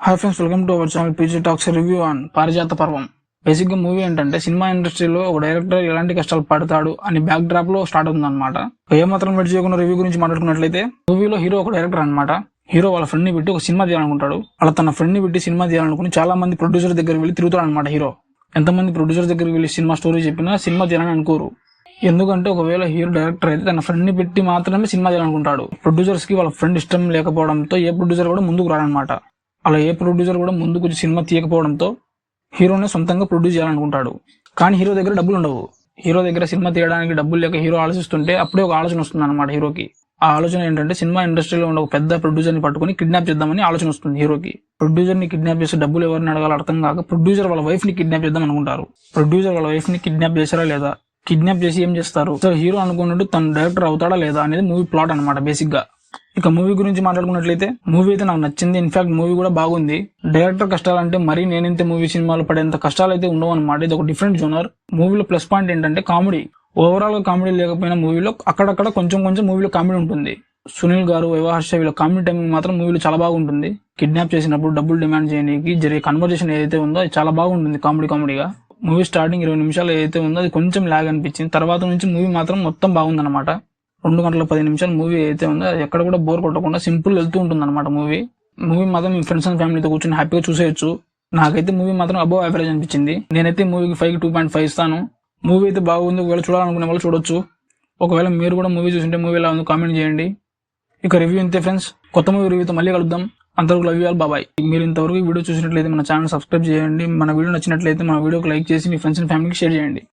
Hi friends, welcome to our channel PG talks review on పారిజాత పర్వం. Basic గా movie ఏంటంటే సినిమా ఇండస్ట్రీలో ఒక డైరెక్టర్ ఎలాంటి కష్టాలు పడతాడు అని బ్యాక్ డ్రాప్ లో స్టార్ట్ అవుతుంది అనమాట. ఏమాత్రం వెయిట్ చేయకుండా రివ్యూ గురించి మాట్లాడుకున్నట్లయితే, మూవీలో హీరో ఒక డైరెక్టర్ అనమాట. హీరో వాళ్ళ ఫ్రెండ్ ని పెట్టి ఒక సినిమా తీయాలనుకుంటాడు. అలా తన ఫ్రెండ్ ని పెట్టి సినిమా తీయాలనుకుని చాలా మంది ప్రొడ్యూసర్ దగ్గర వెళ్ళి తిరుగుతాడు అనమాట. హీరో ఎంతమంది ప్రొడ్యూసర్ దగ్గరికి వెళ్ళి సినిమా స్టోరీ చెప్పినా సినిమా తీయాలని అనుకోరు. ఎందుకంటే ఒకవేళ హీరో డైరెక్టర్ అయితే తన ఫ్రెండ్ ని పెట్టి మాత్రమే సినిమా తీయాలనుకుంటాడు. ప్రొడ్యూసర్స్ కి వాళ్ళ ఫ్రెండ్ ఇష్టం లేకపోవడంతో ఏ ప్రొడ్యూసర్ కూడా ముందుకు రాడనమాట. అలా ఏ ప్రొడ్యూసర్ కూడా ముందుకు సినిమా తీయకపోవడంతో హీరోనే సొంతంగా ప్రొడ్యూస్ చేయాలనుకుంటాడు. కానీ హీరో దగ్గర డబ్బులు ఉండవు. హీరో దగ్గర సినిమా తీయడానికి డబ్బులు లేక హీరో ఆలోచిస్తుంటే అప్పుడే ఒక ఆలోచన వస్తుంది అనమాట హీరోకి. ఆ ఆలోచన ఏంటంటే సినిమా ఇండస్ట్రీలో ఉన్న ఒక పెద్ద ప్రొడ్యూసర్ ని పట్టుకుని కిడ్నాప్ చేద్దామని ఆలోచన వస్తుంది హీరోకి. ప్రొడ్యూసర్ ని కిడ్నాప్ చేసి డబ్బులు ఎవరిని అడగాలో అర్థం కాక ప్రొడ్యూసర్ వాళ్ళ వైఫ్ ని కిడ్నాప్ చేద్దాం అనుకుంటారు. ప్రొడ్యూసర్ వాళ్ళ వైఫ్ ని కిడ్నాప్ చేశారా లేదా, కిడ్నాప్ చేసి ఏం చేస్తారు, సో హీరో అనుకున్నట్టు తన డైరెక్టర్ అవుతాడా లేదా అనేది మూవీ ప్లాట్ అనమాట బేసిక్ గా. ఇక మూవీ గురించి మాట్లాడుకున్నట్లయితే, మూవీ అయితే నాకు నచ్చింది. ఇన్ఫాక్ట్ మూవీ కూడా బాగుంది. డైరెక్టర్ కష్టాలంటే మరీ నేనింతే మూవీ సినిమాలు పడేంత కష్టాలు అయితే ఉండవు అనమాట. ఇది ఒక డిఫరెంట్ జోనర్. మూవీలో ప్లస్ పాయింట్ ఏంటంటే కామెడీ. ఓవరాల్ గా కామెడీ లేకపోయినా మూవీలో అక్కడక్కడ కొంచెం మూవీలో కామెడీ ఉంటుంది. సునీల్ గారు, వైవహర్ష వీళ్ళ కామెడీ టైమింగ్ మాత్రం మూవీలో చాలా బాగుంటుంది. కిడ్నాప్ చేసినప్పుడు డబ్బులు డిమాండ్ చేయడానికి జరిగే కన్వర్జేషన్ ఏదైతే ఉందో అది చాలా బాగుంటుంది కామెడీగా. మూవీ స్టార్టింగ్ 20 నిమిషాలు ఏదైతే ఉందో అది కొంచెం లాగ్ అనిపించింది. తర్వాత నుంచి మూవీ మాత్రం మొత్తం బాగుందన్నమాట. 2 గంటల 10 నిమిషాలు మూవీ అయితే ఉందో అది ఎక్కడ కూడా బోర్ కొట్టకుండా సింపుల్ వెళ్తూ ఉంటుంది అనమాట మూవీ మాత్రం మీ ఫ్రెండ్స్ అండ్ ఫ్యామిలీతో కూర్చొని హ్యాపీగా చూసేయచ్చు. నాకైతే మూవీ మాత్రం అబోవ్ యావరేజ్ అనిపించింది. నేనైతే మూవీకి 5కి 2.5 ఇస్తాను. మూవీ అయితే బాగుంది. ఒకవేళ చూడాలనుకునే వాళ్ళు చూడొచ్చు. ఒకవేళ మీరు కూడా మూవీ చూసింటే మూవీ ఎలా ఉంది కామెంట్ చేయండి. ఇక రివ్యూ ఇంతే ఫ్రెండ్స్. కొత్త మూవీ రివ్యూతో మళ్ళీ కలుద్దాం. అంతవరకు లవ్ యూ ఆల్, బాయ్. మీరు ఇంతవరకు వీడియో చూసినట్లయితే మన ఛానల్ సబ్స్క్రైబ్ చేయండి. మన వీడియో నచ్చినట్లయితే మన వీడియోకి లైక్ చేసి మీ ఫ్రెండ్స్ అండ్ ఫ్యామిలీకి షేర్ చేయండి.